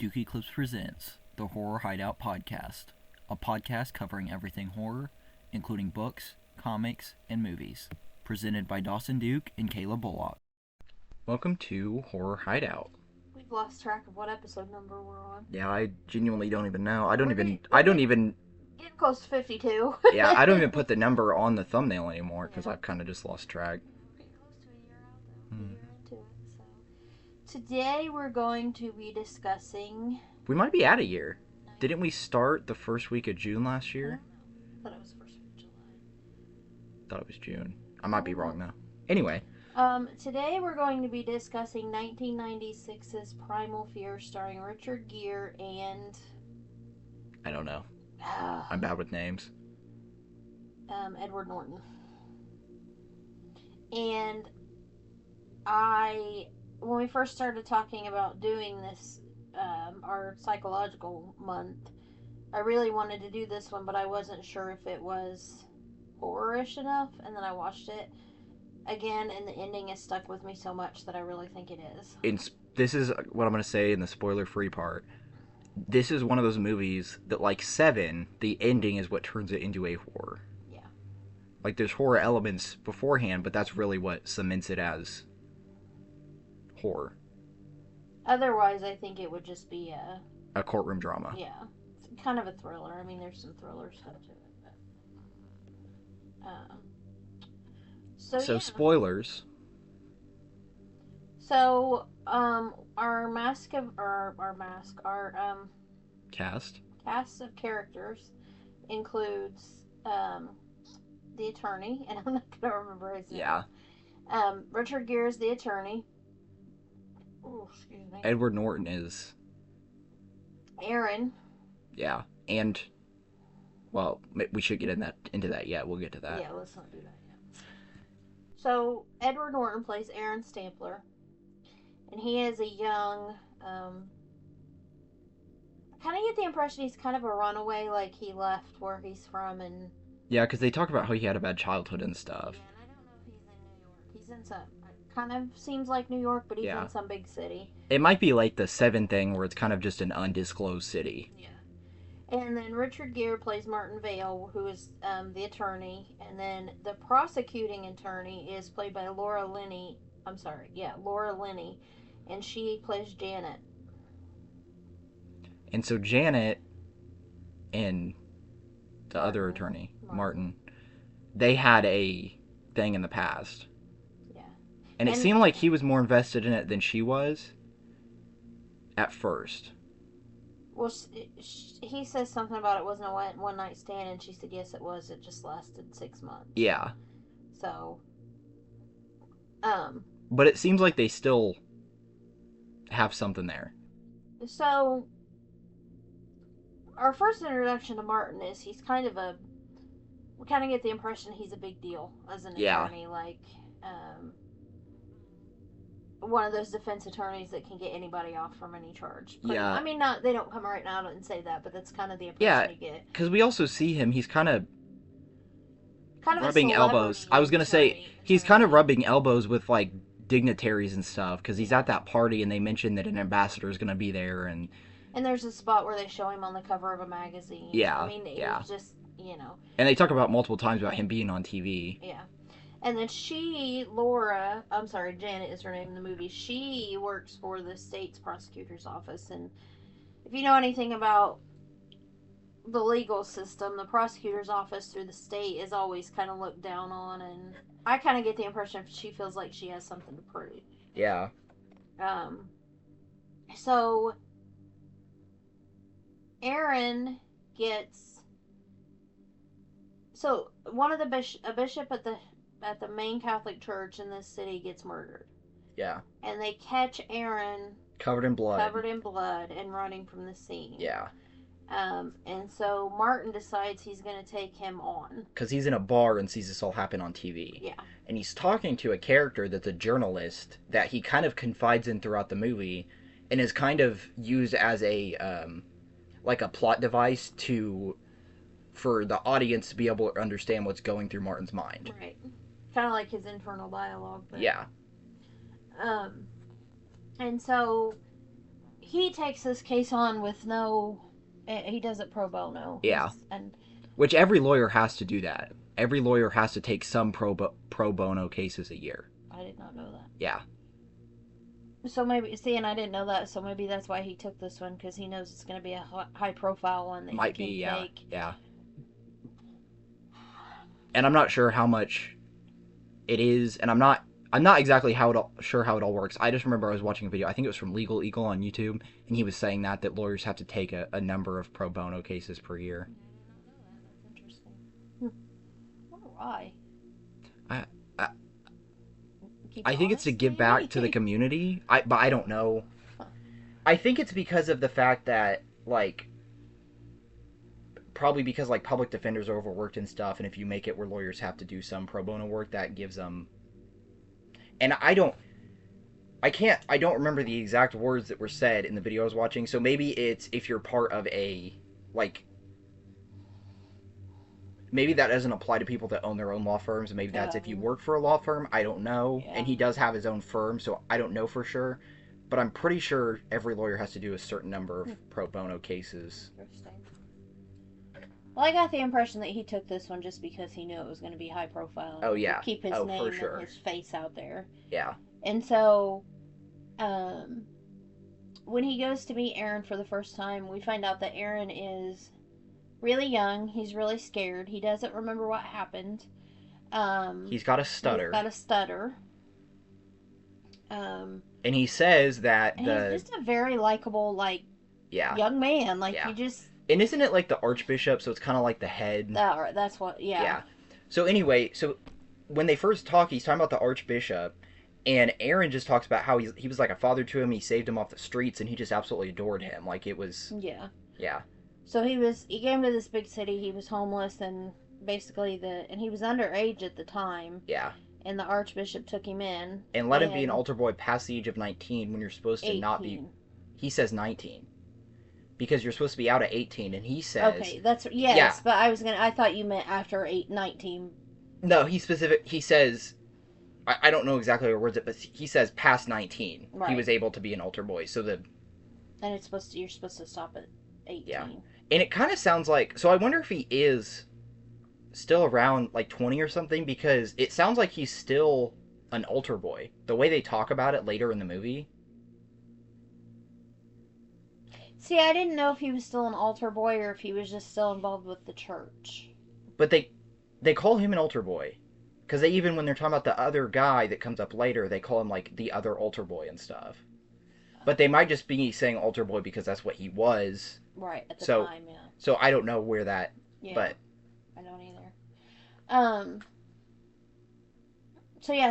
Duke Eclipse presents the Horror Hideout Podcast, a podcast covering everything horror, including books, comics, and movies. Presented by Dawson Duke and Kayla Bullock. Welcome to Horror Hideout. We've lost track of what episode number we're on. Yeah, I genuinely don't even know. I don't even getting close to 52. Yeah, I don't even put the number on the thumbnail anymore because I've kind of just lost track. We're getting close to a year out though. A year into it. So today we're going to be discussing. We might be at a year. Didn't we start the first week of June last year? I thought it was first week of July. Thought it was June. I might be wrong though. Anyway. Today we're going to be discussing 1996's Primal Fear, starring Richard Gere and I don't know. I'm bad with names. Edward Norton. And when we first started talking about doing this, our psychological month, I really wanted to do this one, but I wasn't sure if it was horror-ish enough, and then I watched it again, and the ending has stuck with me so much that I really think it is. This is what I'm going to say in the spoiler-free part. This is one of those movies that, like Seven, the ending is what turns it into a horror. Yeah. Like, there's horror elements beforehand, but that's really what cements it as horror. Otherwise, I think it would just be a courtroom drama. Yeah. It's kind of a thriller. I mean, there's some thriller stuff to it. But, So spoilers. So, our cast of characters includes the attorney, and I'm not gonna remember his name. Yeah. Richard Gere is the attorney. Oh, excuse me. Edward Norton is Aaron. Yeah, and well, we should get into that yet. We'll get to that. Yeah, let's not do that yet. So Edward Norton plays Aaron Stampler, and he is a young. I kind of get the impression he's kind of a runaway, like he left where he's from, and yeah, because they talk about how he had a bad childhood and stuff. Yeah, and I don't know if he's in New York. He's in some. Kind of seems like New York, but he's in some big city. It might be like the Seven thing, where it's kind of just an undisclosed city. Yeah. And then Richard Gere plays Martin Vale, who is the attorney. And then the prosecuting attorney is played by Laura Linney. Laura Linney. And she plays Janet. And so Janet and the other attorney, Martin, they had a thing in the past. Yeah. And it seemed like he was more invested in it than she was at first. Well, he says something about it wasn't a one-night stand, and she said, yes, it was. It just lasted 6 months. Yeah. So, But it seems like they still have something there. So, our first introduction to Martin is we kind of get the impression he's a big deal as an attorney. Like, one of those defense attorneys that can get anybody off from any charge. I mean, they don't come right out and say that, but that's kind of the impression you get. Because we also see him, he's kind of rubbing elbows. I was going to say, he's kind of rubbing elbows with, like, dignitaries and stuff, because he's at that party and they mentioned that an ambassador is going to be there. And there's a spot where they show him on the cover of a magazine. Yeah. I mean, it's just, And they talk about multiple times about him being on TV. Yeah. And then Janet is her name in the movie. She works for the state's prosecutor's office. And if you know anything about the legal system, the prosecutor's office through the state is always kind of looked down on. And I kind of get the impression she feels like she has something to prove. Yeah. So Aaron gets... So one of a bishop at the main Catholic church in this city gets murdered. Yeah. And they catch Aaron covered in blood and running from the scene. Yeah. And so Martin decides he's going to take him on. Because he's in a bar and sees this all happen on TV. Yeah. And he's talking to a character that's a journalist that he kind of confides in throughout the movie and is kind of used as a plot device for the audience to be able to understand what's going through Martin's mind. Right. Kind of like his internal dialogue. But, yeah. And so he takes this case on with no. He does it pro bono. Yeah. And Which every lawyer has to do that. Every lawyer has to take some pro bono cases a year. I did not know that. Yeah. So maybe, see, and I didn't know that, so maybe that's why he took this one, because he knows it's going to be a high profile one that he Might can be, yeah. take. Yeah. And I'm not sure how much it is, and I'm not exactly sure how it all works. I just remember I was watching a video. I think it was from Legal Eagle on YouTube, and he was saying that lawyers have to take a number of pro bono cases per year. I did not know that. That's interesting. I wonder why. I I, Keep I it think it's honest, to give maybe? back to the community. But I don't know. I think it's because of the fact that like probably because like public defenders are overworked and stuff, and if you make it where lawyers have to do some pro bono work, that gives them. And I don't remember the exact words that were said in the video I was watching. So maybe it's if you're part of a like maybe that doesn't apply to people that own their own law firms. Maybe that's if you work for a law firm. I don't know. Yeah. And he does have his own firm, so I don't know for sure. But I'm pretty sure every lawyer has to do a certain number of pro bono cases. Interesting. Well, I got the impression that he took this one just because he knew it was going to be high profile. Oh yeah. Keep his name and his face out there. Yeah. And so, when he goes to meet Aaron for the first time, we find out that Aaron is really young. He's really scared. He doesn't remember what happened. He's got a stutter. He's got a stutter. And he says that he's just a very likable, like, young man. Like, you just. And isn't it like the archbishop? So it's kind of like the head. That's what. Yeah. Yeah. So anyway, when they first talk, he's talking about the archbishop, and Aaron just talks about how he was like a father to him. He saved him off the streets, and he just absolutely adored him. Like it was. Yeah. Yeah. So he came to this big city. He was homeless, and basically and he was underage at the time. Yeah. And the archbishop took him in and let him be an altar boy past the age of 19 when you're supposed to 18. not be. He says 19 because you're supposed to be out at 18, and he says. Okay, that's yes, yeah. But I thought you meant after 19. No, he says. I don't know exactly what words it, but he says past 19, he was able to be an altar boy. So and you're supposed to stop at 18. Yeah, and it kind of sounds like. So I wonder if he is still around like 20 or something, because it sounds like he's still an altar boy the way they talk about it later in the movie. See, I didn't know if he was still an altar boy or if he was just still involved with the church. But they call him an altar boy, because even when they're talking about the other guy that comes up later, they call him like the other altar boy and stuff. But they might just be saying altar boy because that's what he was. Right, at the time, yeah. So I don't know where that. Yeah. But I don't either.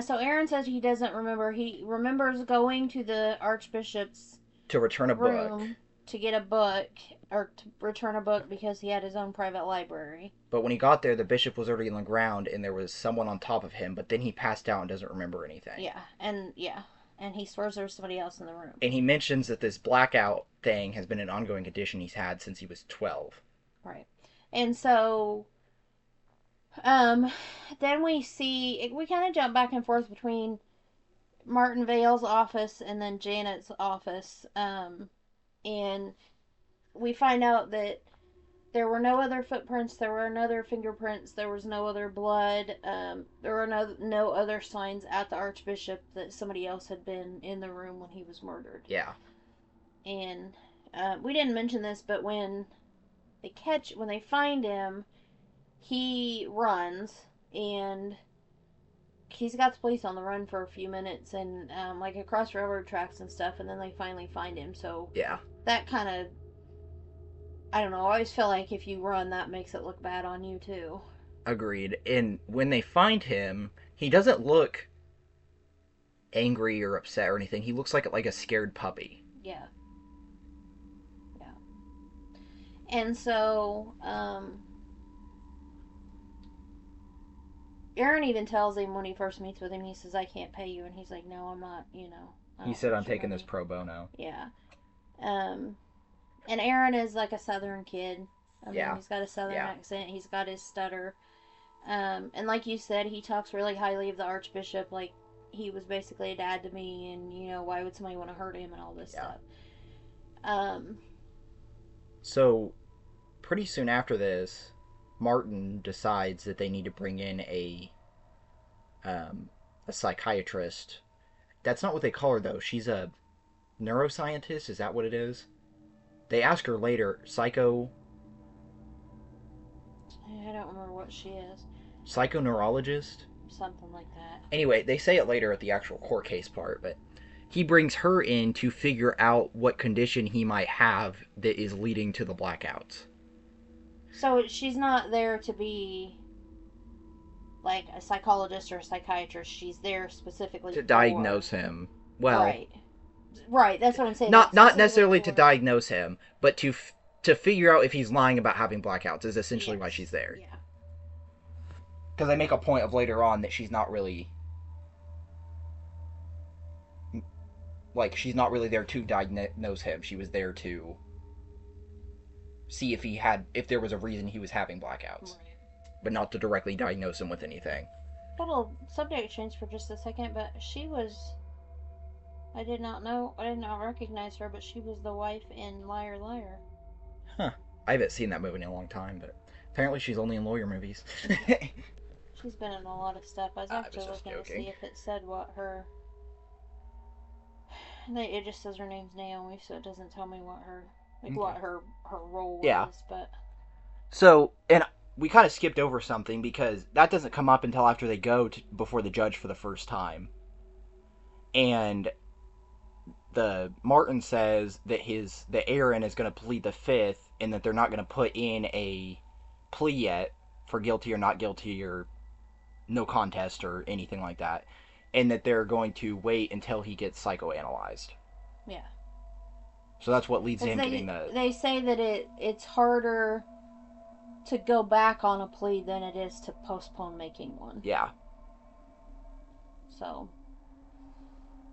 So Aaron says he doesn't remember. He remembers going to the archbishop's to return a book. To get a book, or to return a book because he had his own private library. But when he got there, the bishop was already on the ground and there was someone on top of him, but then he passed out and doesn't remember anything. And he swears there's somebody else in the room. And he mentions that this blackout thing has been an ongoing condition he's had since he was 12. Right. And so then we kind of jump back and forth between Martin Vale's office and then Janet's office. And we find out that there were no other footprints, there were no other fingerprints, there was no other blood, there were no other signs at the archbishop that somebody else had been in the room when he was murdered. Yeah. And we didn't mention this, but when they find him, he runs, and he's got the police on the run for a few minutes, and like across railroad tracks and stuff, and then they finally find him. So yeah, that kind of, I don't know, I always feel like if you run, that makes it look bad on you too. Agreed. And when they find him, he doesn't look angry or upset or anything. He looks like a scared puppy. Yeah. And so Aaron even tells him when he first meets with him, he says, "I can't pay you," and he's like, "No, I'm not, He said, "I'm taking this pro bono." Yeah. And Aaron is like a southern kid. I mean, he's got a southern accent. He's got his stutter. And like you said, he talks really highly of the archbishop. Like, he was basically a dad to me, and, why would somebody want to hurt him and all this stuff. Um, So, pretty soon after this, Martin decides that they need to bring in um, a psychiatrist. That's not what they call her, though. She's a neuroscientist. Is that what it is? They ask her later, I don't remember what she is. psychoneurologist? Something like that. Anyway, they say it later at the actual court case part, but he brings her in to figure out what condition he might have that is leading to the blackouts. So she's not there to be like a psychologist or a psychiatrist. She's there specifically To for. diagnose him. Well, Right. Right. That's what I'm saying. not Like not specifically necessarily to for. diagnose him, but to figure out if he's lying about having blackouts is essentially why Yes. she's there. Yeah. Because they make a point of later on that she's not really there to diagnose him. She was there to see if there was a reason he was having blackouts, Right. but not to directly diagnose him with anything. Little subject change for just a second, but she was. I did not know. I did not recognize her, but she was the wife in Liar Liar. Huh. I haven't seen that movie in a long time, but apparently she's only in lawyer movies. She's been in a lot of stuff. I was I was actually just looking to joking. see if it said what her. It just says her name's Naomi, so it doesn't tell me what her what her role Yeah. is. But So, and we kind of skipped over something because that doesn't come up until after they go before the judge for the first time. And the Martin says that Aaron is going to plead the fifth, and that they're not going to put in a plea yet for guilty or not guilty or no contest or anything like that, and that they're going to wait until he gets psychoanalyzed. yeah, So that's what leads to him they getting the. they say that it's harder to go back on a plea than it is to postpone making one. Yeah. So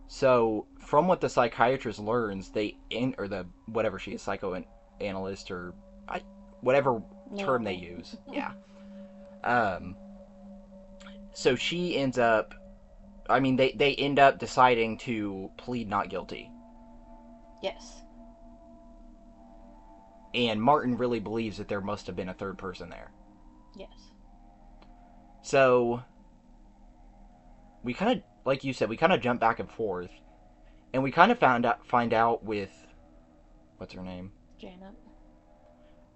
So from what the psychiatrist learns, or the whatever she is, psychoanalyst or whatever term they use. Yeah. Um. So she ends up. I mean, they end up deciding to plead not guilty. yes, And Martin really believes that there must have been a third person there. yes, So we kind of, like you said, we kind of jump back and forth, and we kind of find out with what's her name? Janet.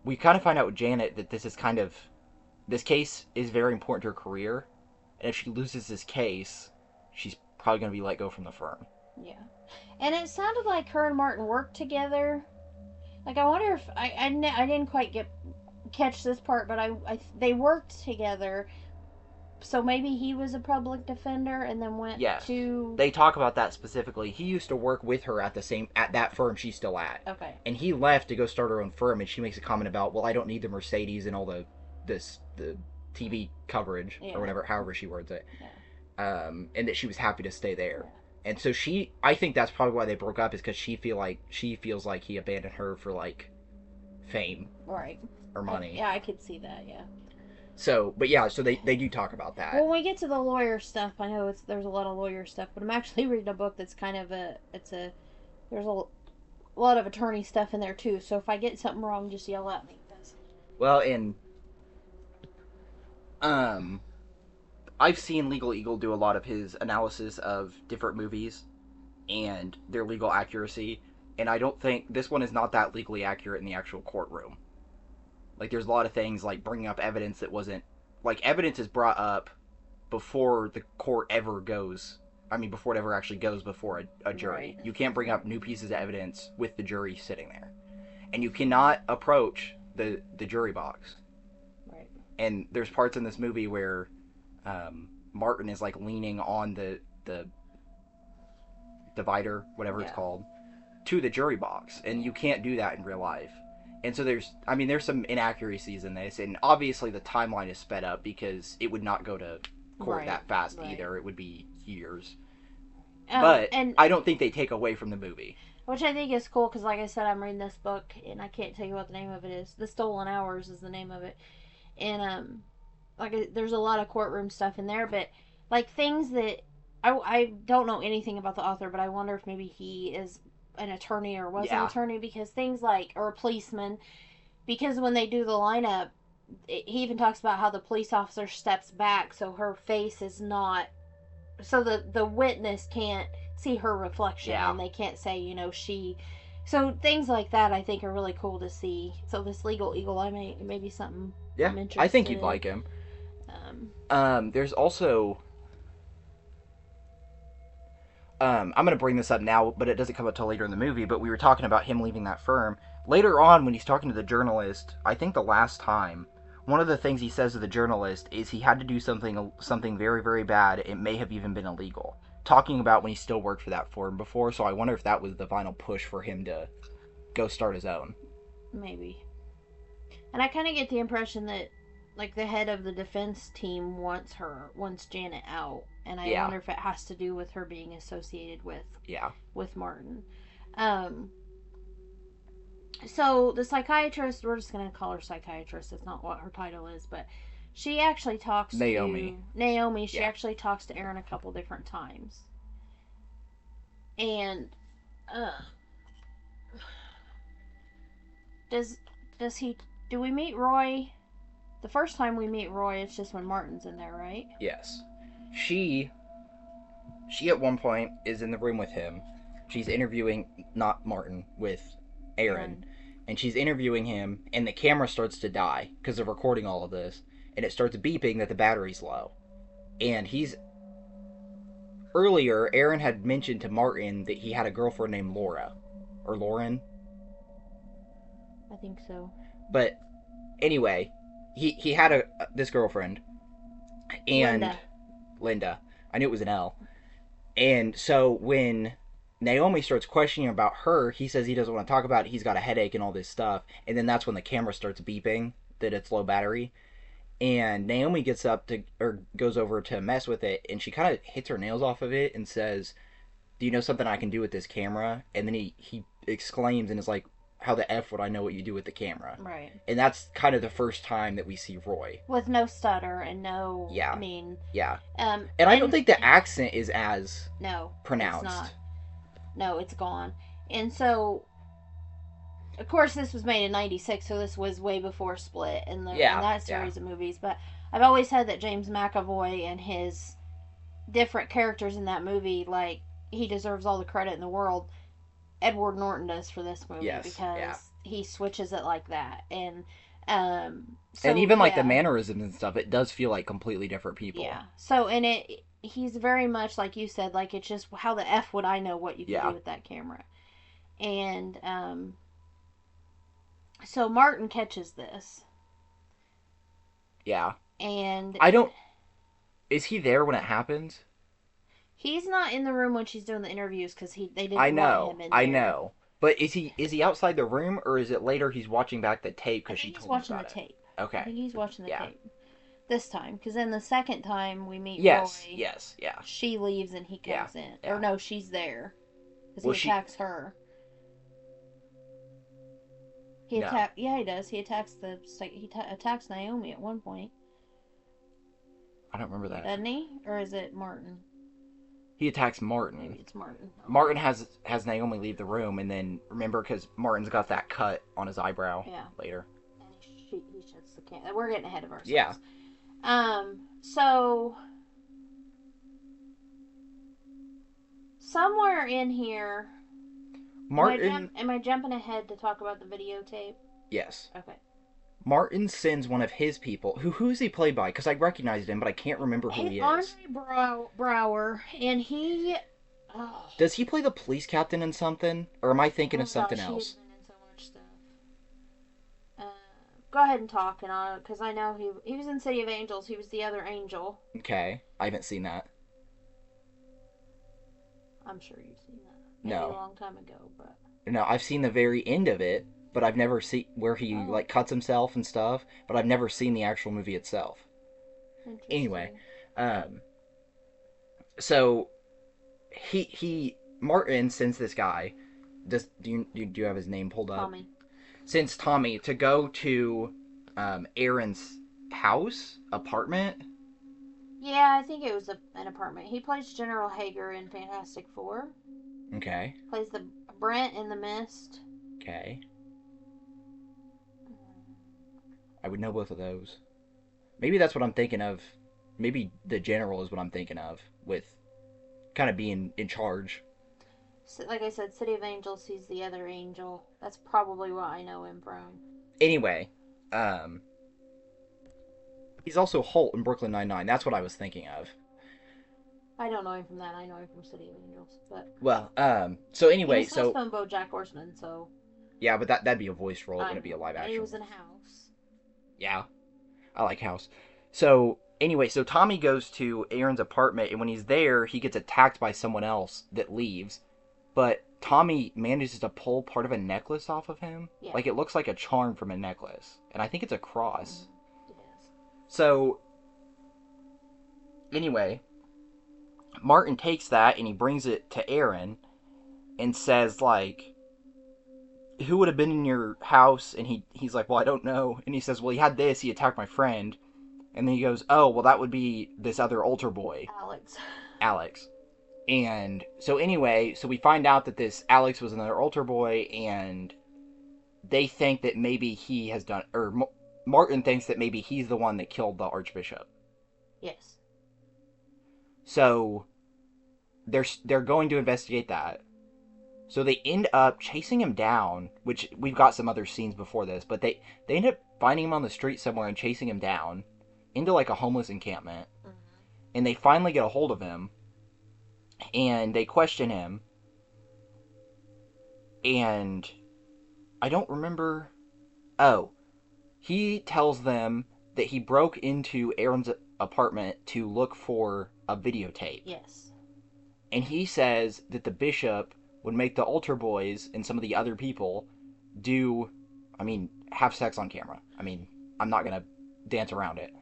We kind of find out with Janet that this case is very important to her career, and if she loses this case, she's probably going to be let go from the firm. Yeah, and it sounded like her and Martin worked together. Like I wonder if I didn't quite catch this part, but they worked together. So maybe he was a public defender and then went Yes, to. they talk about that specifically. He used to work with her at that firm she's still at, Okay. and he left to go start her own firm. And she makes a comment about, well, I don't need the Mercedes and all the TV coverage or whatever, however she words it, and that she was happy to stay there. Yeah. And so I think that's probably why they broke up, is because she feels like he abandoned her for like fame, Right, or money. yeah, I could see that. Yeah. So, but yeah, so they do talk about that. Well, when we get to the lawyer stuff, I know there's a lot of lawyer stuff, but I'm actually reading a book that's kind of there's a lot of attorney stuff in there too. So if I get something wrong, just yell at me. Well, and um, I've seen Legal Eagle do a lot of his analysis of different movies and their legal accuracy, and I don't think this one is not that legally accurate in the actual courtroom. Like, there's a lot of things like bringing up evidence that wasn't, like, evidence is brought up before the court ever goes. I mean, before it ever actually goes before a jury. Right. You can't bring up new pieces of evidence with the jury sitting there, and you cannot approach the jury box. Right. And there's parts in this movie where Martin is like leaning on the divider, whatever it's called, to the jury box, and you can't do that in real life. And so there's some inaccuracies in this, and obviously the timeline is sped up because it would not go to court that fast either. It would be years. But and I don't think they take away from the movie. Which I think is cool because, like I said, I'm reading this book, and I can't tell you what the name of it is. The Stolen Hours is the name of it. And, there's a lot of courtroom stuff in there, but, like, things that I don't know anything about the author, but I wonder if maybe he is an attorney or was an Yeah. attorney, because things like, or a policeman, because when they do the lineup, he even talks about how the police officer steps back so her face is not, so the witness can't see her reflection, Yeah. and they can't say, she. So things like that I think are really cool to see. So this legal eagle eye may be something Yeah. I'm I think interested you'd in. like him. There's also I'm going to bring this up now, but it doesn't come up till later in the movie. But we were talking about him leaving that firm. Later on, when he's talking to the journalist, I think the last time, one of the things he says to the journalist is he had to do something very, very bad. It may have even been illegal. Talking about when he still worked for that firm before, so I wonder if that was the final push for him to go start his own. Maybe. And I kind of get the impression that, like, the head of the defense team wants Janet out, and I Yeah. wonder if it has to do with her being associated with Yeah. Martin. Um, so the psychiatrist, we're just gonna call her psychiatrist. It's not what her title is, but she actually talks Naomi. to Naomi. She Yeah. actually talks to Aaron a couple different times, and uh, does does he? Do we meet Roy? The first time we meet Roy, it's just when Martin's in there, right? Yes. She at one point is in the room with him. She's interviewing not Martin with Aaron. And she's interviewing him, and the camera starts to die because they're recording all of this, and it starts beeping that the battery's low. And he's earlier, Aaron had mentioned to Martin that he had a girlfriend named Laura or Lauren. I think so. But anyway, he had this girlfriend, and Linda. I knew it was an L. And so when Naomi starts questioning about her, he says he doesn't want to talk about it. He's got a headache and all this stuff. And then that's when the camera starts beeping that it's low battery. And Naomi gets up to, or goes over to mess with it, and she kind of hits her nails off of it and says, "Do you know something I can do with this camera?" And then he exclaims and is like, "How the F would I know what you do with the camera?" Right. And that's kind of the first time that we see Roy. With no stutter and no. Yeah. I mean. Yeah. And I don't think the accent is as pronounced. It's not. No, it's gone. And so, of course, this was made in '96, so this was way before Split and that series of movies. But I've always said that James McAvoy and his different characters in that movie, like, he deserves all the credit in the world. Edward Norton does for this movie because he switches it like that. And and even like the mannerisms and stuff, it does feel like completely different people. Yeah. So and he's very much like you said, like, it's just how the F would I know what you can do with that camera. And so Martin catches this. Yeah. And is he there when it happens? He's not in the room when she's doing the interviews because they didn't want him in there. I know. But is he outside the room, or is it later he's watching back the tape because she told him about it? He's watching the tape. Okay. I think he's watching the tape. This time, because then the second time we meet Roy, she leaves and he comes in. Or no, she's there because he attacks her. He does. He attacks attacks Naomi at one point. I don't remember that. Doesn't he? Or is it Martin? He attacks Martin. Maybe it's Martin. Okay. Martin has Naomi leave the room, and then remember because Martin's got that cut on his eyebrow later. And he shuts the camera. We're getting ahead of ourselves. Yeah. So somewhere in here, Martin. Am I jumping ahead to talk about the videotape? Yes. Okay. Martin sends one of his people. Who's he played by? Because I recognized him, but I can't remember who he is. Andre Brower, and he. Oh. Does he play the police captain in something, or am I thinking of something else? He's been in so much stuff. Go ahead and talk, and because I know he was in City of Angels. He was the other angel. Okay, I haven't seen that. I'm sure you've seen that. Maybe No. A long time ago, but. No, I've seen the very end of it, but I've never seen where he like cuts himself and stuff. But I've never seen the actual movie itself. Anyway, so Martin sends this guy. Do you have his name pulled up? Tommy. Sends Tommy to go to Aaron's apartment. Yeah, I think it was an apartment. He plays General Hager in Fantastic Four. Okay. Plays the Brent in the Mist. Okay. I would know both of those. Maybe that's what I'm thinking of. Maybe the general is what I'm thinking of, with kind of being in charge. So, like I said, City of Angels, he's the other angel. That's probably what I know him from. Anyway, um, he's also Holt in Brooklyn Nine-Nine. That's what I was thinking of. I don't know him from that. I know him from City of Angels. But Well, so he anyway, was supposed so to be BoJack Horseman, so yeah, but that'd be a voice role. It I wouldn't be a know. live And he action was in one. House. Yeah, I like House. So anyway, so Tommy goes to Aaron's apartment, and when he's there, he gets attacked by someone else that leaves. But Tommy manages to pull part of a necklace off of him. Yeah. Like it looks like a charm from a necklace, and I think it's a cross. It is. So anyway, Martin takes that and he brings it to Aaron and says like, who would have been in your house? And he's like, well, I don't know. And he says, well, he had this, he attacked my friend. And then he goes, oh, well, that would be this other altar boy, Alex. Alex. And so anyway, so we find out that this Alex was another altar boy, and they think that maybe he has done, or Martin thinks that maybe he's the one that killed the archbishop. Yes. So they're going to investigate that. So they end up chasing him down, which we've got some other scenes before this, but they end up finding him on the street somewhere and chasing him down into like a homeless encampment. Mm-hmm. And they finally get a hold of him and they question him. And I don't remember. Oh, he tells them that he broke into Aaron's apartment to look for a videotape. Yes. And he says that the bishop would make the altar boys and some of the other people have sex on camera. I mean, I'm not going to dance around it.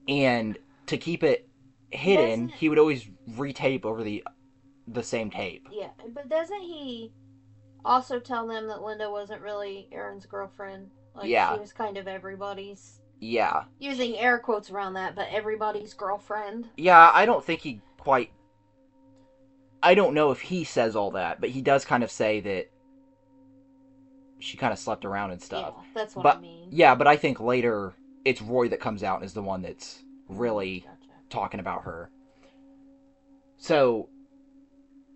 And to keep it hidden, he would always retape over the same tape. Yeah, but doesn't he also tell them that Linda wasn't really Aaron's girlfriend? Like, yeah. She was kind of everybody's. Yeah. Using air quotes around that, but everybody's girlfriend. Yeah, I don't think he quite. I don't know if he says all that, but he does kind of say that she kind of slept around and stuff. Yeah, that's what I mean. Yeah, but I think later it's Roy that comes out and is the one that's really talking about her. So,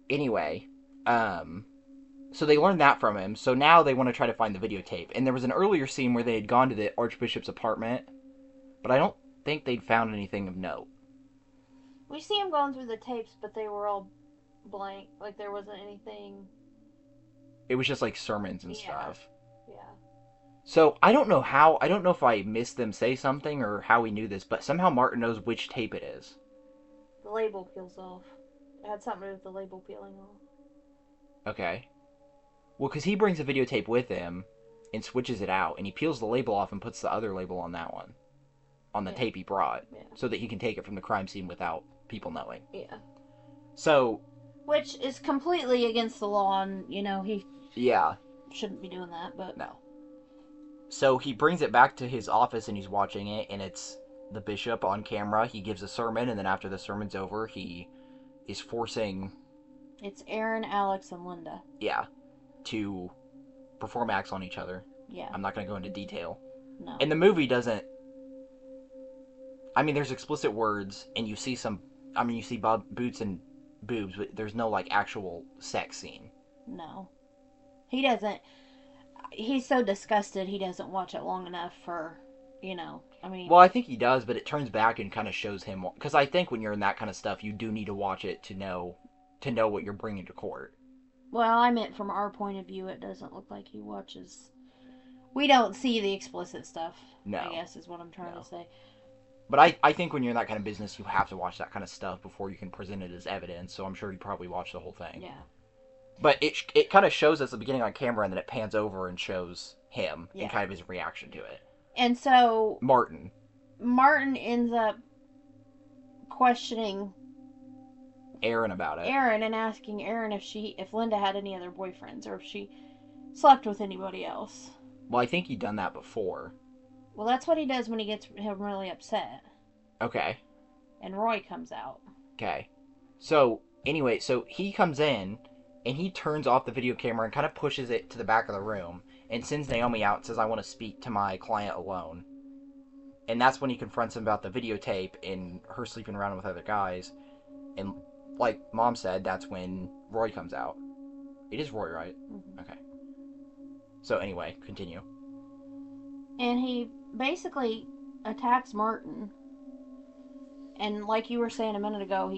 anyway, so they learned that from him. So now they want to try to find the videotape. And there was an earlier scene where they had gone to the Archbishop's apartment, but I don't think they'd found anything of note. We see him going through the tapes, but they were all blank. Like, there wasn't anything. It was just like sermons and stuff. Yeah. So I don't know if I missed them say something or how he knew this, but somehow Martin knows which tape it is. The label peels off. It had something to do with the label peeling off. Okay. Well, because he brings a videotape with him and switches it out, and he peels the label off and puts the other label on that one. On the tape he brought. Yeah. So that he can take it from the crime scene without people knowing. Yeah. So... Which is completely against the law, and, he... Yeah. Shouldn't be doing that, but... No. So he brings it back to his office and he's watching it, and it's the bishop on camera. He gives a sermon, and then after the sermon's over, he is forcing... It's Aaron, Alex, and Linda. Yeah. To perform acts on each other. Yeah. I'm not going to go into detail. No. And the movie doesn't... I mean, there's explicit words, and you see some... I mean, you see boots and boobs, but there's no, like, actual sex scene. No. He doesn't... He's so disgusted he doesn't watch it long enough for, I mean... Well, I think he does, but it turns back and kind of shows him... Because I think when you're in that kind of stuff, you do need to watch it to know what you're bringing to court. Well, I meant from our point of view, it doesn't look like he watches... We don't see the explicit stuff, No. I guess is what I'm trying to say. But I think when you're in that kind of business, you have to watch that kind of stuff before you can present it as evidence, so I'm sure you probably watched the whole thing. Yeah. But it kind of shows us at the beginning on camera, and then it pans over and shows him and kind of his reaction to it. And so... Martin ends up questioning... Aaron about it. Aaron, and asking Aaron if Linda had any other boyfriends, or if she slept with anybody else. Well, I think he'd done that before. Well, that's what he does when he gets him really upset. Okay. And Roy comes out. Okay. So, anyway, so he comes in, and he turns off the video camera and kind of pushes it to the back of the room and sends Naomi out and says, I want to speak to my client alone. And that's when he confronts him about the videotape and her sleeping around with other guys. And like Mom said, that's when Roy comes out. It is Roy, right? Mm-hmm. Okay. So anyway, continue. And he basically attacks Martin. And like you were saying a minute ago,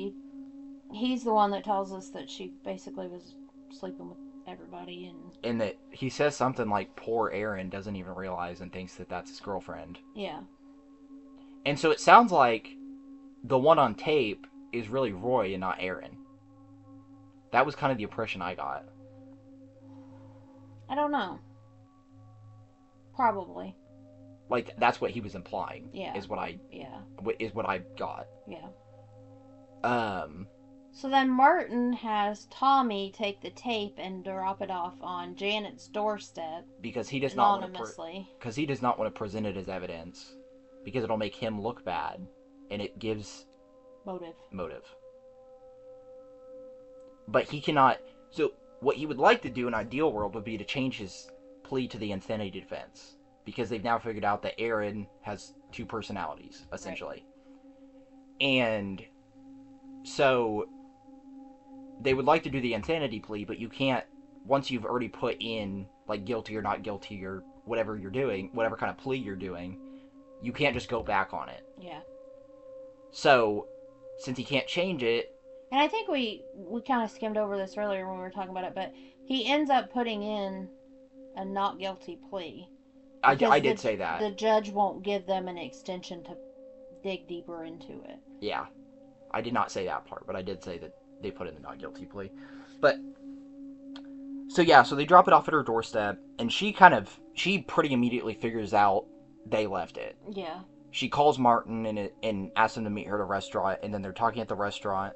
he's the one that tells us that she basically was sleeping with everybody. And that he says something like poor Aaron doesn't even realize and thinks that that's his girlfriend. Yeah. And so it sounds like the one on tape is really Roy and not Aaron. That was kind of the impression I got. I don't know. Probably. Like that's what he was implying. Yeah. Is what I got. Yeah. Um. So then Martin has Tommy take the tape and drop it off on Janet's doorstep because he does anonymously. Because he does not want to present it as evidence, because it'll make him look bad, and it gives motive. But he cannot. So what he would like to do in an ideal world would be to change his plea to the insanity defense, because they've now figured out that Aaron has two personalities essentially, right. And so they would like to do the insanity plea, but you can't, once you've already put in like guilty or not guilty or whatever you're doing, whatever kind of plea you're doing, you can't just go back on it. Yeah. So since he can't change it, and I think we kind of skimmed over this earlier when we were talking about it, but he ends up putting in a not guilty plea. I did say that. The judge won't give them an extension to dig deeper into it. Yeah. I did not say that part, but I did say that they put in the not guilty plea. But so yeah, so they drop it off at her doorstep, and she pretty immediately figures out they left it. Yeah. She calls Martin and asks him to meet her at a restaurant, and then they're talking at the restaurant,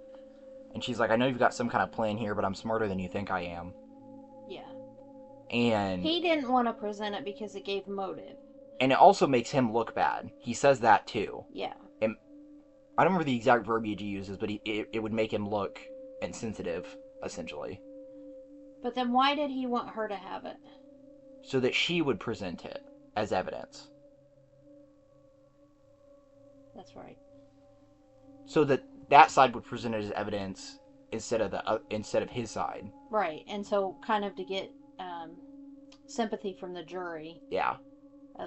and she's like, I know you've got some kind of plan here, but I'm smarter than you think I am. Yeah. And he didn't want to present it because it gave motive. And it also makes him look bad. He says that too. Yeah. And I don't remember the exact verbiage he uses, but it would make him look insensitive, essentially. But then why did he want her to have it? So that she would present it as evidence. That's right. So that side would present it as evidence instead of his side. Right, and so kind of to get sympathy from the jury. Yeah.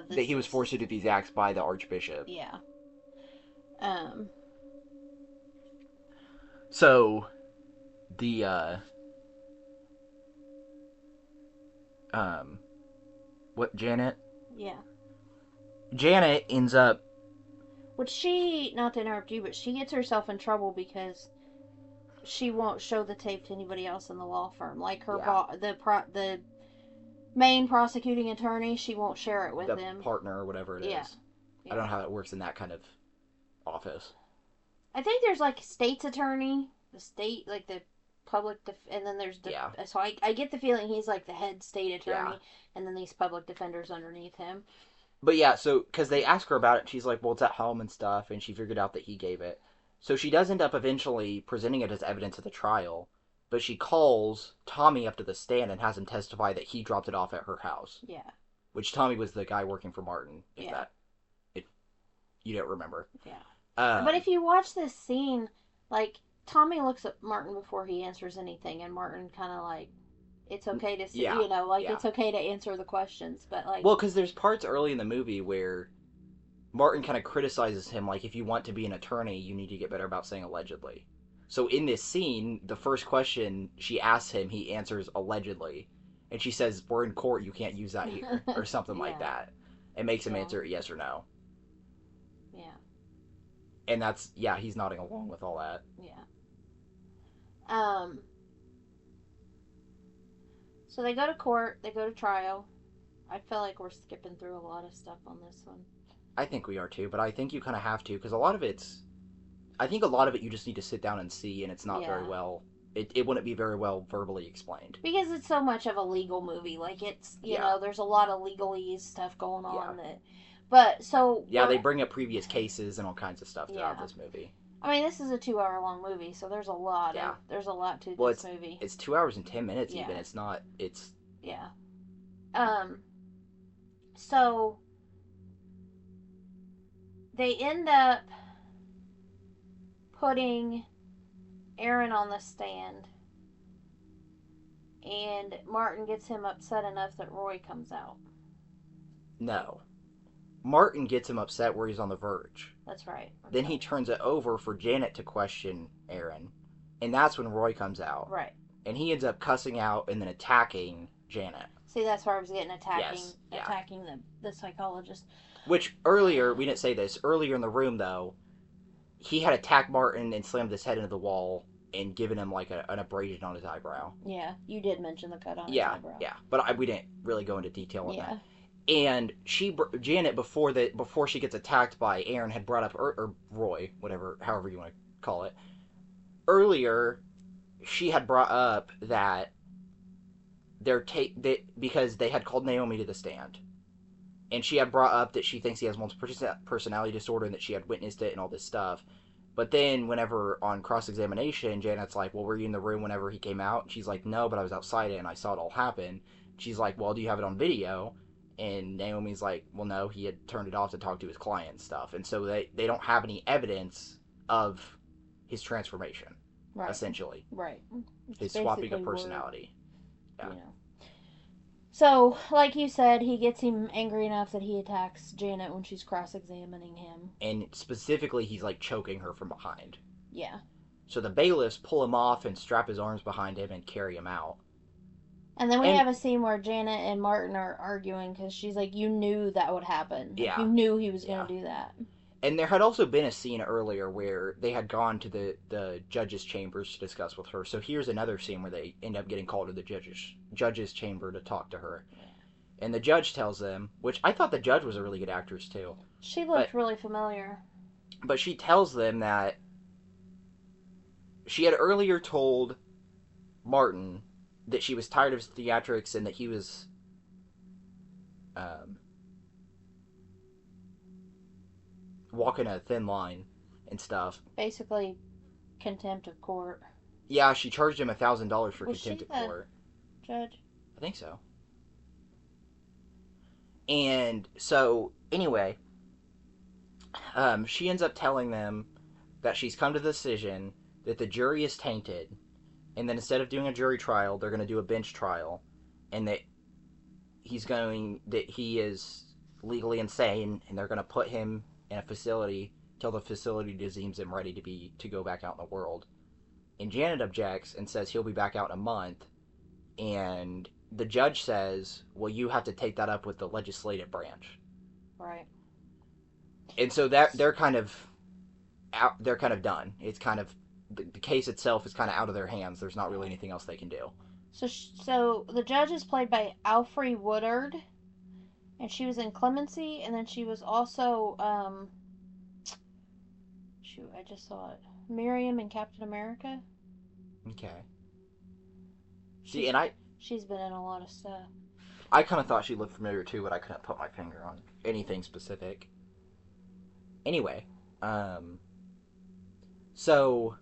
That he was forced to do these acts by the Archbishop. Yeah. So the what, Janet? Yeah. Janet ends up, which she, not to interrupt you, but she gets herself in trouble because she won't show the tape to anybody else in the law firm. Like her the main prosecuting attorney, she won't share it with them. The partner or whatever it is. Yeah. I don't know how it works in that kind of office. I think there's like state's attorney, the state, like the public, and then there's so I get the feeling he's like the head state attorney, and then these public defenders underneath him. But yeah, so because they ask her about it, she's like, well, it's at home and stuff, and she figured out that he gave it. So she does end up eventually presenting it as evidence at the trial, but she calls Tommy up to the stand and has him testify that he dropped it off at her house. Yeah. Which Tommy was the guy working for Martin. If you don't remember. Yeah. But if you watch this scene, like, Tommy looks at Martin before he answers anything, and Martin kind of like, it's okay to see, it's okay to answer the questions, but like... Well, because there's parts early in the movie where Martin kind of criticizes him, like, if you want to be an attorney, you need to get better about saying allegedly. So in this scene, the first question she asks him, he answers allegedly. And she says, we're in court, you can't use that here, or something like that. It makes him answer yes or no. Yeah. And that's, he's nodding along with all that. Yeah. So they go to court, they go to trial. I feel like we're skipping through a lot of stuff on this one. I think we are too, but I think you kind of have to, because a lot of it you just need to sit down and see, and it's not very well, it wouldn't be very well verbally explained. Because it's so much of a legal movie, like it's, you know, there's a lot of legalese stuff going on that, but so... Yeah, they bring up previous cases and all kinds of stuff throughout this movie. I mean, this is a 2 hour long movie, so Yeah. there's a lot to Well, this movie. it's 2 hours and 10 minutes. Yeah. Even it's not. It's Yeah. Um. So they end up putting Aaron on the stand, and Martin gets him upset enough that Roy comes out. no. Martin gets him upset where he's on the verge. That's right. Then he turns it over for Janet to question Aaron, and that's when Roy comes out. Right. And he ends up cussing out and then attacking Janet. See, that's where I was getting Yes, yeah. attacking the psychologist. Which earlier, we didn't say this, earlier in the room though, he had attacked Martin and slammed his head into the wall and given him like an abrasion on his eyebrow. Yeah, you did mention the cut on his eyebrow. Yeah, but we didn't really go into detail on Yeah. that. And Janet, before she gets attacked by Aaron, had brought up, or Roy, however you want to call it, earlier, she had brought up that because they had called Naomi to the stand, and she had brought up that she thinks he has multiple personality disorder and that she had witnessed it and all this stuff. But then, whenever on cross examination, Janet's like, "Well, were you in the room whenever he came out?" And she's like, "No, but I was outside it and I saw it all happen." She's like, "Well, do you have it on video?" And Naomi's like, "Well, no, he had turned it off to talk to his client and stuff." And so they don't have any evidence of his transformation, right. Essentially. Right. His swapping of personality. Yeah. You know. So, like you said, he gets him angry enough that he attacks Janet when she's cross-examining him. And specifically, he's like choking her from behind. Yeah. So the bailiffs pull him off and strap his arms behind him and carry him out. And then we have a scene where Janet and Martin are arguing because she's like, "You knew that would happen. Yeah. You knew he was going to do that." And there had also been a scene earlier where they had gone to the judge's chambers to discuss with her. So here's another scene where they end up getting called to the judge's chamber to talk to her. Yeah. And the judge tells them, which I thought the judge was a really good actress too. She looked really familiar. But she tells them that she had earlier told Martin that she was tired of his theatrics and that he was walking a thin line and stuff. Basically, contempt of court. Yeah, she charged him $1,000 for contempt of court. Judge? I think so. And so, anyway, she ends up telling them that she's come to the decision that the jury is tainted, and then instead of doing a jury trial, they're going to do a bench trial, and that he is legally insane, and they're going to put him in a facility till the facility deems him ready to go back out in the world. And Janet objects and says he'll be back out in a month, and the judge says, "Well, you have to take that up with the legislative branch." Right. And so that they're kind of done. It's kind of the case itself is kind of out of their hands. There's not really anything else they can do. So the judge is played by Alfre Woodard, and she was in Clemency, and then she was also shoot, I just saw it. Miriam in Captain America. Okay. She's been in a lot of stuff. I kind of thought she looked familiar too, but I couldn't put my finger on anything specific. Anyway, so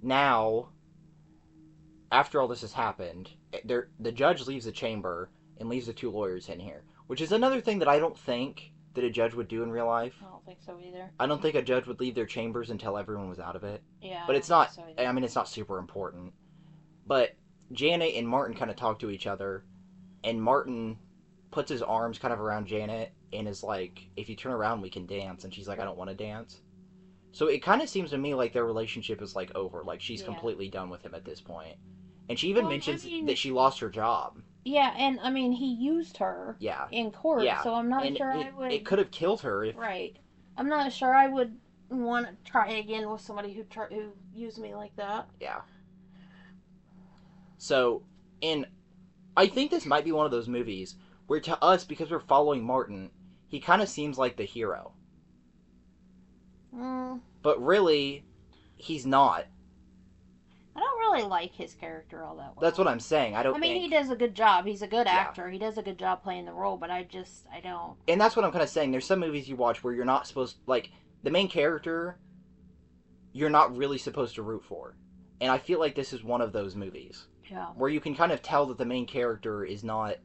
now, after all this has happened, the judge leaves the chamber and leaves the two lawyers in here, which is another thing that I don't think that a judge would do in real life. I don't think so either. I don't think a judge would leave their chambers until everyone was out of it. Yeah. But it's not, I mean, it's not super important. But Janet and Martin kind of talk to each other, and Martin puts his arms kind of around Janet and is like, "If you turn around, we can dance." And she's like, "I don't want to dance." So it kind of seems to me like their relationship is like over. Like she's completely done with him at this point. And she even mentions that she lost her job. Yeah, and I mean, he used her in court, so I'm not sure I would... It could have killed her if... Right. I'm not sure I would want to try again with somebody who used me like that. Yeah. So, I think this might be one of those movies where to us, because we're following Martin, he kind of seems like the hero. But really, he's not. I don't really like his character all that That's well. what I'm saying. I I don't mean, think. he does a good job. He's a good Yeah. actor. He does a good job playing the role, but I don't. And that's what I'm kind of saying. There's some movies you watch where you're not supposed, like, the main character, you're not really supposed to root for. And I feel like this is one of those movies. Yeah. Where you can kind of tell that the main character is not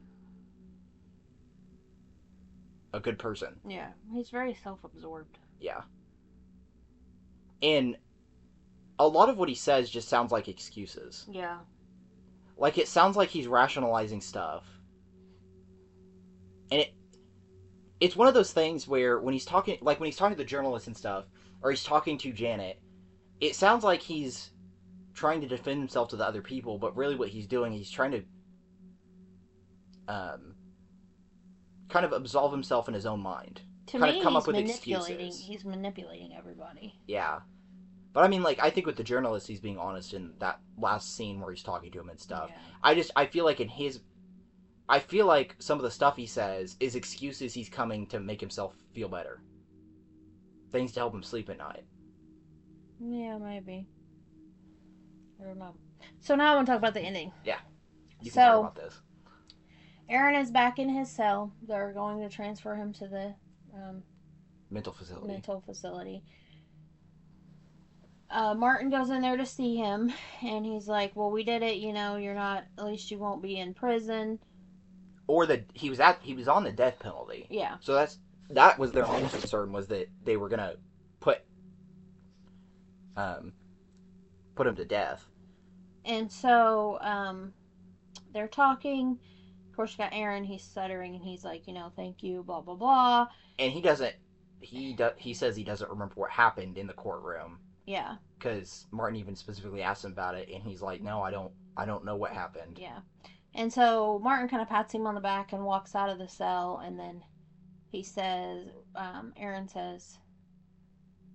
a good person. Yeah. He's very self absorbed. Yeah. And a lot of what he says just sounds like excuses. Yeah. Like, it sounds like he's rationalizing stuff. And it's one of those things where when he's talking, like when he's talking to the journalists and stuff, or he's talking to Janet, it sounds like he's trying to defend himself to the other people, but really what he's doing, he's trying to kind of absolve himself in his own mind. To kind me, of come he's up with manipulating. excuses. He's manipulating everybody. Yeah. But I mean, like, I think with the journalist, he's being honest in that last scene where he's talking to him and stuff. Yeah. I feel like I feel like some of the stuff he says is excuses he's coming to make himself feel better. Things to help him sleep at night. Yeah, maybe. I don't know. So now I want to talk about the ending. Yeah. You can talk about this. Aaron is back in his cell. They're going to transfer him to the mental facility. Martin goes in there to see him, and he's like, "Well, we did it. You know, you're not. At least you won't be in prison." Or that he was on the death penalty. Yeah. So that was their main concern, was that they were gonna put him to death. And so they're talking. Of course, you got Aaron. He's stuttering, and he's like, "Thank you, blah blah blah." And he doesn't. He says he doesn't remember what happened in the courtroom. Yeah. Because Martin even specifically asked him about it, and he's like, "No, I don't know what happened." Yeah. And so Martin kind of pats him on the back and walks out of the cell, and then he says, Aaron says,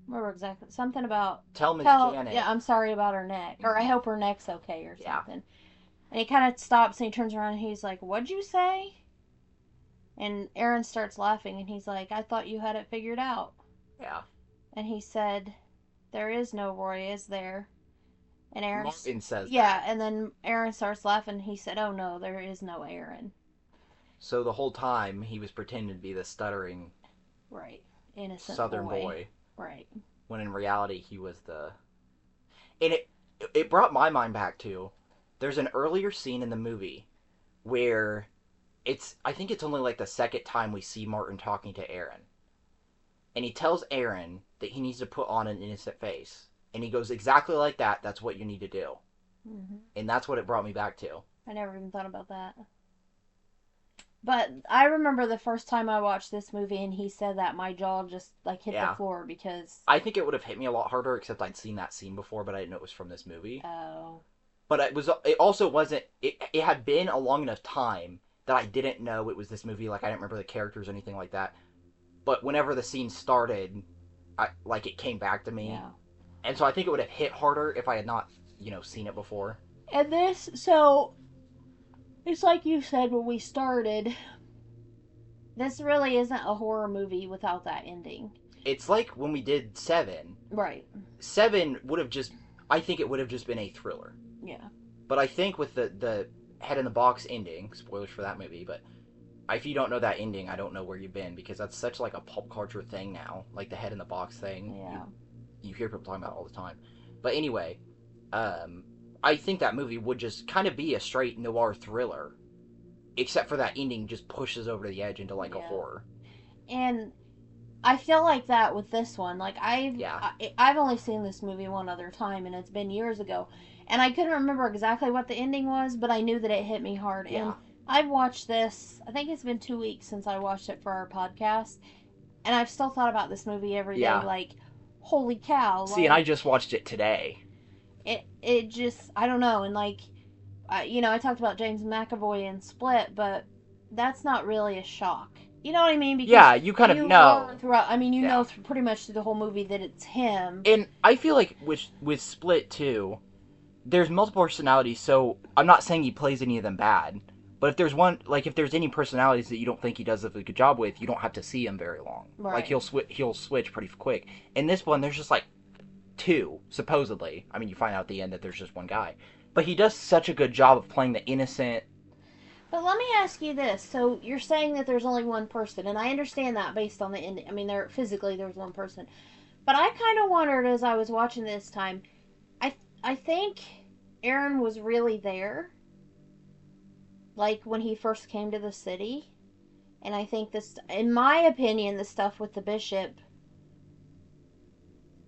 I remember exactly, something about, tell Miss Janet. Yeah, I'm sorry about her neck, or I hope her neck's okay, or something. Yeah. And he kind of stops and he turns around and he's like, "What'd you say?" And Aaron starts laughing and he's like, "I thought you had it figured out." Yeah. And he said, "There is no Roy, is there?" And Martin says yeah, that. and then Aaron starts laughing. He said, "Oh no, there is no Aaron." So the whole time he was pretending to be the stuttering, right, innocent Southern boy. Right. When in reality he was the. And it brought my mind back to, there's an earlier scene in the movie where I think it's only like the second time we see Martin talking to Aaron. And he tells Aaron that he needs to put on an innocent face. And he goes, "Exactly like that, that's what you need to do." Mm-hmm. And that's what it brought me back to. I never even thought about that. But I remember the first time I watched this movie and he said that, my jaw just like hit the floor, because I think it would have hit me a lot harder, except I'd seen that scene before, but I didn't know it was from this movie. Oh. But it also wasn't, it had been a long enough time that I didn't know it was this movie. Like, I didn't remember the characters or anything like that. But whenever the scene started, it came back to me. Yeah. And so I think it would have hit harder if I had not, seen it before. And so it's like you said when we started, this really isn't a horror movie without that ending. It's like when we did 7. Right. 7 I think it would have just been a thriller. Yeah. But I think with the Head in the Box ending, spoilers for that movie, but if you don't know that ending, I don't know where you've been, because that's such like a pop culture thing now, like the Head in the Box thing. Yeah. You hear people talking about it all the time. But anyway, I think that movie would just kind of be a straight noir thriller, except for that ending just pushes over the edge into like a horror. And I feel like that with this one. Like, I've only seen this movie one other time, and it's been years ago. And I couldn't remember exactly what the ending was, but I knew that it hit me hard. Yeah. And I've watched this, I think it's been 2 weeks since I watched it for our podcast, and I've still thought about this movie every day, like, holy cow. See, and I just watched it today. It just, I don't know, and like, I talked about James McAvoy in Split, but that's not really a shock. You know what I mean? Because you kind of know. You know pretty much through the whole movie that it's him. And I feel like with Split, too, there's multiple personalities, so I'm not saying he plays any of them bad. But if there's any personalities that you don't think he does a good job with, you don't have to see him very long. Right. Like, he'll switch pretty quick. In this one, there's just like 2 two, supposedly. I mean, you find out at the end that there's just one guy. But he does such a good job of playing the innocent. But let me ask you this. So you're saying that there's only one person, and I understand that based on the ending. I mean, there physically there's one person. But I kind of wondered as I was watching this time. I think Aaron was really there, like when he first came to the city, and I think this, in my opinion, the stuff with the bishop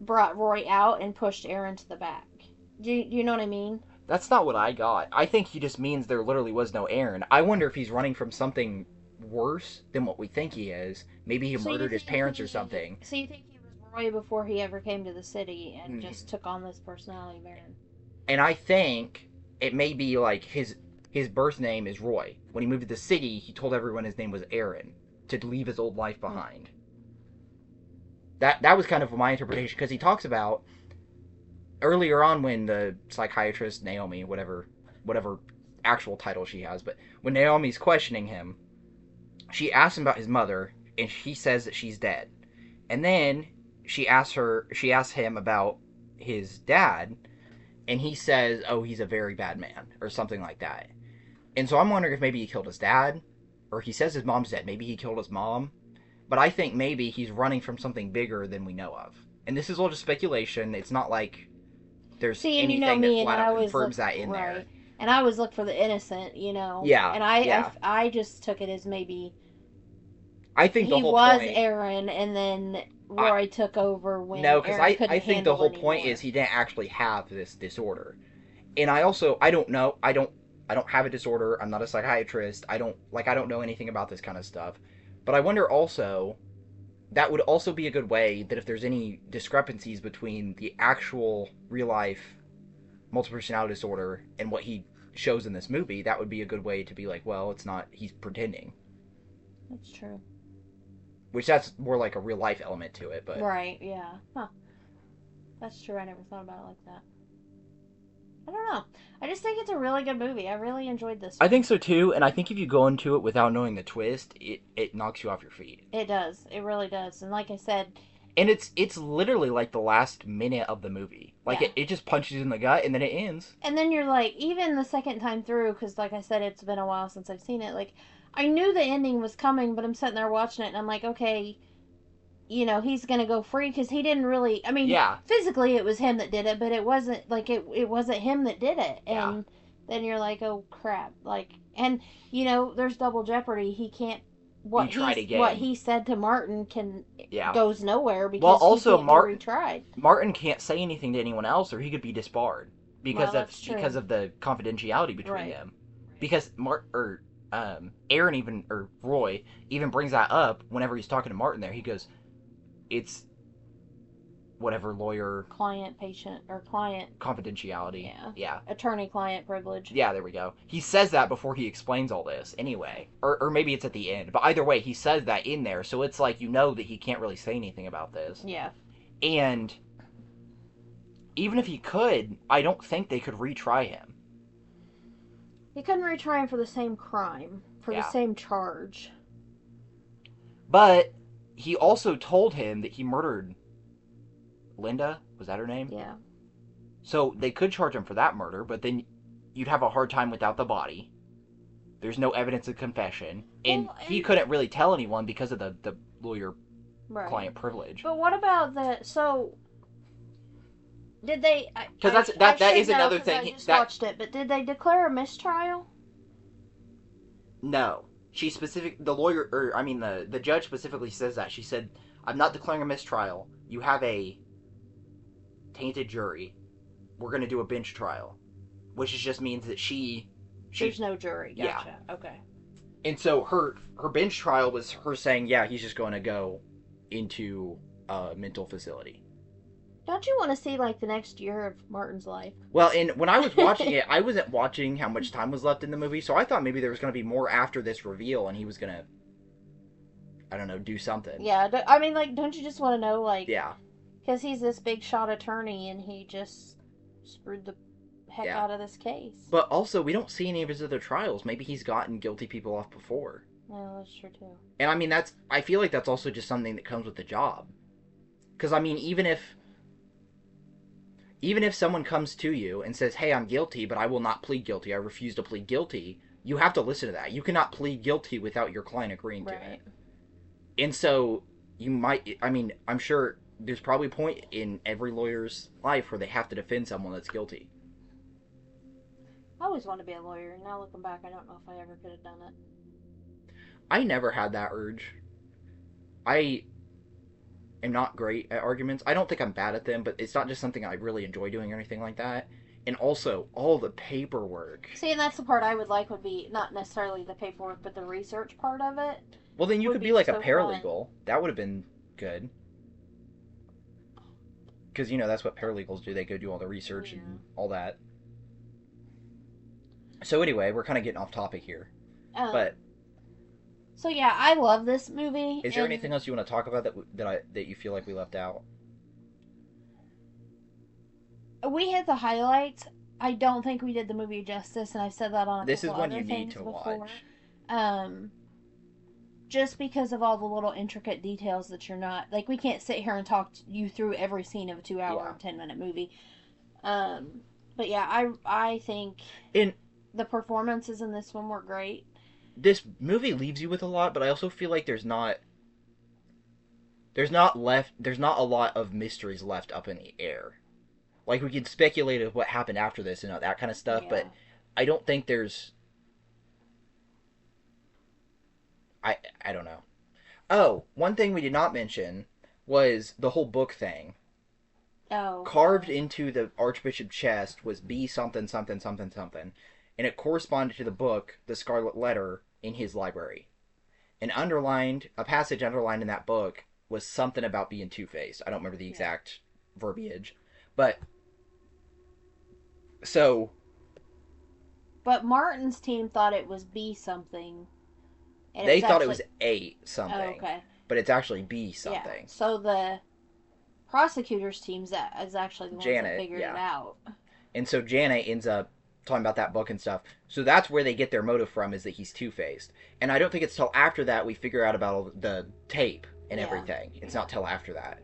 brought Roy out and pushed Aaron to the back. Do you know what I mean? That's not what I got. I think he just means there literally was no Aaron. I wonder if he's running from something worse than what we think he is. Maybe he murdered his parents or something. So you think he was Roy before he ever came to the city and Hmm. just took on this personality of Aaron? And I think it may be like his birth name is Roy. When he moved to the city, he told everyone his name was Aaron to leave his old life behind. That was kind of my interpretation, because he talks about earlier on when the psychiatrist Naomi, whatever actual title she has, but when Naomi's questioning him, she asks him about his mother, and he says that she's dead. And then she asks him about his dad, and he says, "Oh, he's a very bad man," or something like that. And so I'm wondering if maybe he killed his dad, or he says his mom's dead. Maybe he killed his mom. But I think maybe he's running from something bigger than we know of. And this is all just speculation. It's not like there's See, and you know anything that me, and flat I out always confirms look that in there. right, and I always look for the innocent, you know. Yeah, And I, yeah. I just took it as maybe I think the he whole was point. Aaron, and then I, Roy took over when no, because Aaron couldn't I think the handle whole point anymore. is he didn't actually have this disorder. And I don't know. I don't have a disorder. I'm not a psychiatrist. I don't know anything about this kind of stuff. But I wonder also, that would also be a good way that if there's any discrepancies between the actual real life multiple personality disorder and what he shows in this movie, that would be a good way to be like, well, it's not, he's pretending. That's true. Which that's more like a real life element to it, but Right? Yeah. Huh. That's true. I never thought about it like that. I don't know. I just think it's a really good movie. I really enjoyed this I one. think so too. And I think if you go into it without knowing the twist, it knocks you off your feet. It does. It really does. And like I said, And it's literally like the last minute of the movie. Like yeah. it just punches you in the gut and then it ends. And then you're like, even the second time through, because like I said, it's been a while since I've seen it. Like, I knew the ending was coming, but I'm sitting there watching it, and I'm like, okay, you know, he's gonna go free because he didn't really. I mean, Yeah. physically it was him that did it, but it wasn't like it wasn't him that did it. Yeah. And then you're like, oh crap, like, and you know, there's double jeopardy. He can't. He tried again. What he said to Martin Yeah. goes nowhere because Well, also he can't be retried. Martin can't say anything to anyone else, or he could be disbarred because Well, of that's true. because of the confidentiality between Right. them. Because Aaron even or Roy even brings that up whenever he's talking to Martin. There, he goes, "It's whatever lawyer Client, patient, or client. confidentiality." Yeah. Yeah. Attorney-client privilege. Yeah, there we go. He says that before he explains all this, anyway. Or maybe it's at the end. But either way, he says that in there, so it's like you know that he can't really say anything about this. Yeah. And even if he could, I don't think they could retry him. He couldn't retry him for the same crime, for the Yeah. same charge. But he also told him that he murdered Linda. Was that her name? Yeah. So they could charge him for that murder, but then you'd have a hard time without the body. There's no evidence of confession. And Well, he and- couldn't really tell anyone because of the lawyer Right. client privilege. But what about the so? Did they? Because that is another thing. I just watched it, but did they declare a mistrial? No, the lawyer, or I mean the judge specifically says that. She said, "I'm not declaring a mistrial. You have a tainted jury. We're going to do a bench trial," which just means that she There's no jury. Yeah. Gotcha. Okay. And so her bench trial was her saying, "Yeah, he's just going to go into a mental facility." Don't you want to see like the next year of Martin's life? Well, and when I was watching it, I wasn't watching how much time was left in the movie, so I thought maybe there was going to be more after this reveal, and he was going to, I don't know, do something. Yeah. I mean, like, don't you just want to know, like, Yeah. because he's this big shot attorney and he just screwed the heck Yeah. out of this case. But also, we don't see any of his other trials. Maybe he's gotten guilty people off before. Well, that's true too. And I mean, I feel like that's also just something that comes with the job. Because, I mean, even if even if someone comes to you and says, "Hey, I'm guilty, but I will not plead guilty. I refuse to plead guilty." You have to listen to that. You cannot plead guilty without your client agreeing to it. Right. And so you might, I mean, I'm sure there's probably a point in every lawyer's life where they have to defend someone that's guilty. I always wanted to be a lawyer. Now looking back, I don't know if I ever could have done it. I never had that urge. I am not great at arguments. I don't think I'm bad at them, but it's not just something I really enjoy doing or anything like that. And also, all the paperwork. See, and that's the part I would like would be not necessarily the paperwork, but the research part of it Well, then you would could be be like a so fun. paralegal. That would have been good. Because, that's what paralegals do. They go do all the research Yeah. and all that. So, anyway, we're kind of getting off topic here. Um. But So yeah, I love this movie. is there anything else you want to talk about that you feel like we left out? We hit the highlights. I don't think we did the movie justice, and I've said that on a This is couple one other you need things to before. watch. Um, just because of all the little intricate details that you're not like, we can't sit here and talk you through every scene of a 2 hour, Yeah. 10-minute movie. But yeah, I think In the performances in this one were great. this movie leaves you with a lot, but I also feel like there's not a lot of mysteries left up in the air. Like we could speculate of what happened after this and all that kind of stuff, Yeah. but I don't think there's I don't know. Oh, one thing we did not mention was the whole book thing. Oh. Carved into the Archbishop's chest was B something something something something, and it corresponded to the book, The Scarlet Letter, in his library. A passage underlined in that book was something about being two-faced. I don't remember the exact verbiage, but so But Martin's team thought it was B something. And they thought actually, it was A oh, something, okay. but it's actually B Yeah. something. So the prosecutor's team's that is actually the ones that Janet, figured yeah. it out. And so Janet ends up talking about that book and stuff. So that's where they get their motive from, is that he's two-faced. And I don't think it's till after that we figure out about all the tape and Yeah. everything. It's not till after that.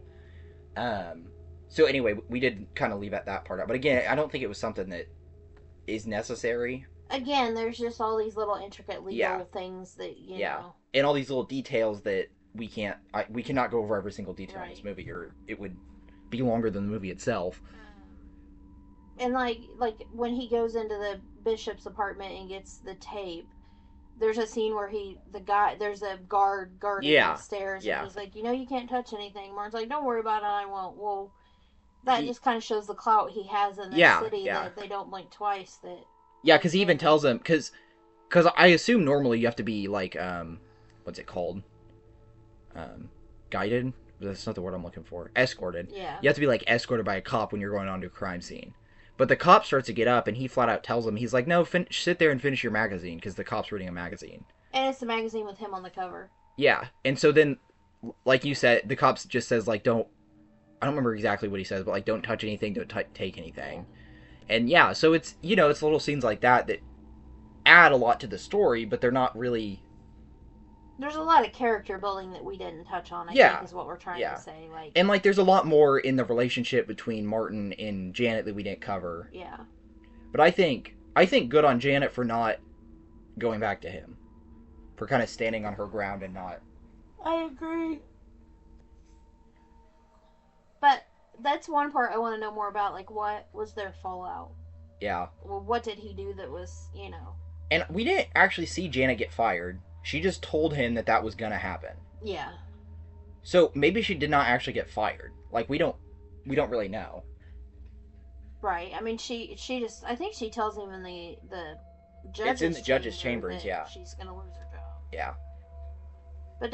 So anyway, we did kind of leave at that part out. But again, I don't think it was something that is necessary. Again, there's just all these little intricate legal Yeah. things that you Yeah. know. And all these little details that we cannot go over every single detail in this Right. movie, or it would be longer than the movie itself. And like when he goes into the bishop's apartment and gets the tape, there's a scene where there's a guard guarding Yeah. the stairs, Yeah. and he's like, you can't touch anything. Martin's like, don't worry about it, I won't. Well, that He- just kind of shows the clout he has in this Yeah, city, yeah. that they don't blink twice. That Yeah, because he even tells him, because I assume normally you have to be like what's it called, guided. That's not the word I'm looking for. Escorted. Yeah. You have to be like escorted by a cop when you're going onto a crime scene. But the cop starts to get up, and he flat out tells him, he's like, "No, sit there and finish your magazine," because the cop's reading a magazine. And it's the magazine with him on the cover. Yeah, and so then, like you said, the cops just says like, "Don't." I don't remember exactly what he says, but like, "Don't touch anything, don't take anything." And yeah, so it's it's little scenes like that that add a lot to the story, but they're not really. There's a lot of character building that we didn't touch on, I Yeah. think is what we're trying Yeah. to say. Like, And like, there's a lot more in the relationship between Martin and Janet that we didn't cover. yeah. But I think good on Janet for not going back to him, for kind of standing on her ground and not. I agree. But that's one part I want to know more about. Like, what was their fallout? Yeah. Well, what did he do that was, you know? And we didn't actually see Janet get fired. She just told him that was gonna happen. Yeah. So maybe she did not actually get fired. Like, we don't really know. Right. I mean, she just, I think she tells him in the judge's It's in the judge's chamber chambers, that yeah. she's gonna lose her job. Yeah. But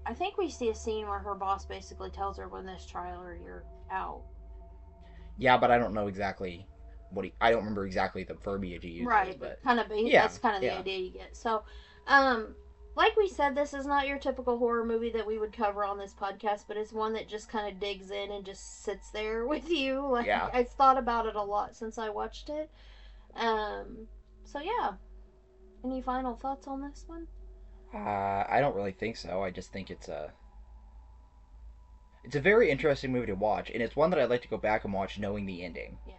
I think we see a scene where her boss basically tells her, "Win this trial or you're out." Yeah, but I don't know exactly I don't remember exactly the verbiage he uses. Right, But kind of. Yeah, That's kind of the yeah. idea you get. So, like we said, this is not your typical horror movie that we would cover on this podcast, but it's one that just kind of digs in and just sits there with you. Like, Yeah. I've thought about it a lot since I watched it. So yeah. Any final thoughts on this one? I don't really think so. I just think it's It's a very interesting movie to watch, and it's one that I'd like to go back and watch knowing the ending. Yeah.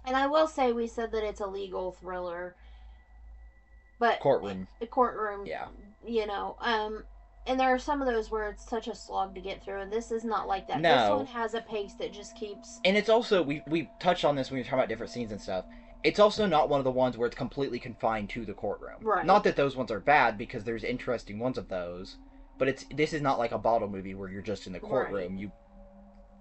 And I will say we said that it's a legal thriller, but Courtroom. the courtroom, Yeah. you know, and there are some of those where it's such a slog to get through, and this is not like that. This one No. has a pace that just keeps. And it's also, we touched on this when we were talking about different scenes and stuff. It's also not one of the ones where it's completely confined to the courtroom. Right. Not that those ones are bad, because there's interesting ones of those. But this is not like a bottle movie where you're just in the courtroom. Right.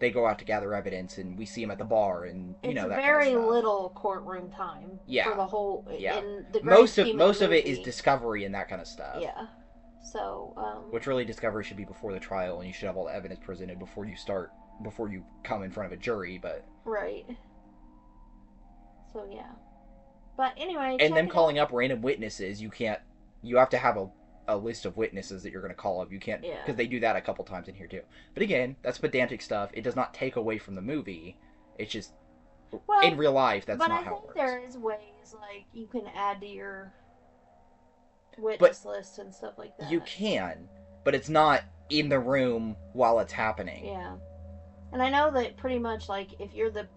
They go out to gather evidence, and we see them at the bar, and it's that very kind of little courtroom time. Yeah. For the whole. Yeah. In the most of it is discovery and that kind of stuff. Yeah. So. Which really, discovery should be before the trial, and you should have all the evidence presented before you come in front of a jury. But right. So yeah. But anyway. And them calling up random witnesses, you have to have a list of witnesses that you're going to call up. You can't, because they do that a couple times in here too. But again, that's pedantic stuff. It does not take away from the movie. It's just, in real life, that's not how it works. But I think there is ways, like, you can add to your witness list and stuff like that. You can, but it's not in the room while it's happening. Yeah. And I know that pretty much, like, if you're the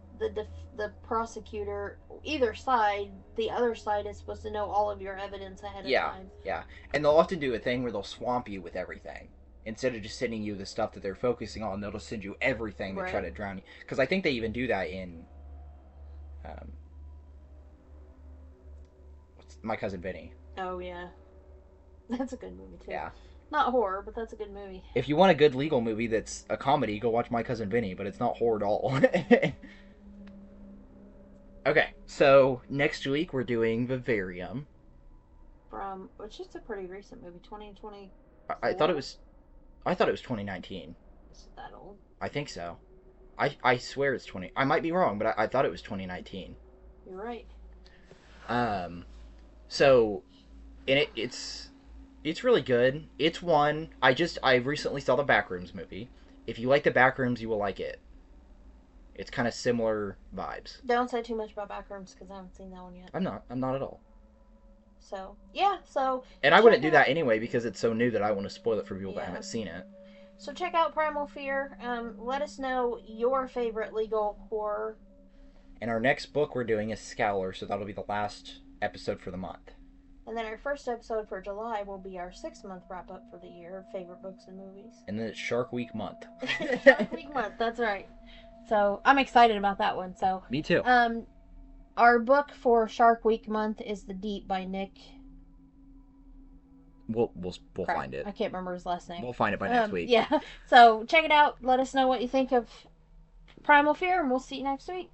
prosecutor, either side, the other side is supposed to know all of your evidence ahead of time. Yeah. And they'll often do a thing where they'll swamp you with everything. Instead of just sending you the stuff that they're focusing on, they'll just send you everything to try to drown you. Because I think they even do that in My Cousin Vinny. Oh, yeah. That's a good movie, too. Yeah. Not horror, but that's a good movie. If you want a good legal movie that's a comedy, go watch My Cousin Vinny, but it's not horror at all. Okay, so next week we're doing Vivarium. Which is a pretty recent movie, 2020. I thought it was 2019. Is it that old? I think so. I swear it's 20. I might be wrong, but I thought it was 2019. You're right. So, and it's really good. It's one I recently saw the Backrooms movie. If you like the Backrooms, you will like it. It's kind of similar vibes. Don't say too much about Backrooms because I haven't seen that one yet. I'm not at all. So, yeah, so... And I wouldn't do that anyway because it's so new that I want to spoil it for people that haven't seen it. So check out Primal Fear. Let us know your favorite legal horror. And our next book we're doing is Scowler, so that'll be the last episode for the month. And then our first episode for July will be our 6-month wrap-up for the year of favorite books and movies. And then it's Shark Week month. Shark Week month, that's right. So I'm excited about that one. So me too. Our book for Shark Week month is The Deep by Nick. We'll find it. I can't remember his last name. We'll find it by next week. Yeah. So check it out. Let us know what you think of Primal Fear, and we'll see you next week.